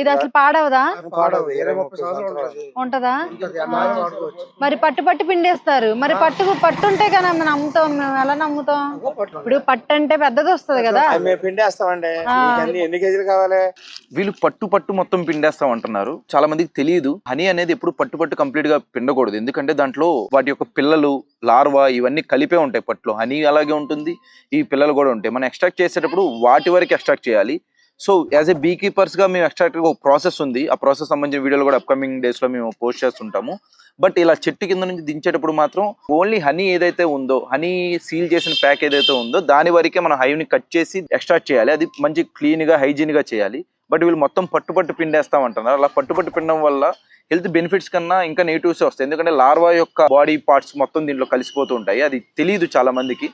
ఇది అసలు పాడవదా? ఉంటదా? మరి పట్టు పట్టు పిండేస్తారు. మరి పట్టు ఉంటే కదా మనం నమ్ముతాం. మేము ఎలా నమ్ముతాం? ఇప్పుడు పట్టు అంటే పెద్దది వస్తుంది కదా. పిండేస్తామండి. ఎన్ని కేజీలు కావాలి? వీళ్ళు పట్టు మొత్తం పిండేస్తాం అంటున్నారు. చాలా మందికి తెలియదు. హనీ అనేది ఎప్పుడు పట్టు కంప్లీట్ గా పిండకూడదు. ఎందుకంటే దాంట్లో వాటి యొక్క పిల్లలు, లార్వా ఇవన్నీ కలిపే ఉంటాయి పట్టులో. హనీ అలాగే ఉంటుంది, ఈ పిల్లలు కూడా ఉంటాయి. మనం ఎక్స్ట్రాక్ట్ చేసేటప్పుడు వాటి వరకు ఎక్స్ట్రాక్ట్ చేయాలి. So as a bee keepers గా మేము ఎక్స్ట్రాక్ట్ ఒక ప్రాసెస్ ఉంది. ఆ ప్రాసెస్ సంబంధించిన వీడియోలు కూడా అప్కమింగ్ డేస్ లో మేము పోస్ట్ చేస్తుంటాము. బట్ ఇలా చెట్టు కింద నుంచి దించేటప్పుడు మాత్రం ఓన్లీ హనీ ఏదైతే ఉందో, హనీ సీల్ చేసిన ప్యాక్ ఏదైతే ఉందో దాని వరకే మనం హైవ్ని కట్ చేసి ఎక్స్ట్రాక్ట్ చేయాలి. అది మంచి క్లీన్ గా హైజీన్ గా చేయాలి. బట్ వీళ్ళు మొత్తం పట్టు పిండేస్తాం అంటున్నారు. అలా పట్టు పిండడం వల్ల హెల్త్ బెనిఫిట్స్ కన్నా ఇంకా నెగిటివ్స్ వస్తాయి. ఎందుకంటే లార్వా యొక్క బాడీ పార్ట్స్ మొత్తం దీంట్లో కలిసిపోతూ ఉంటాయి. అది తెలియదు చాలా మందికి.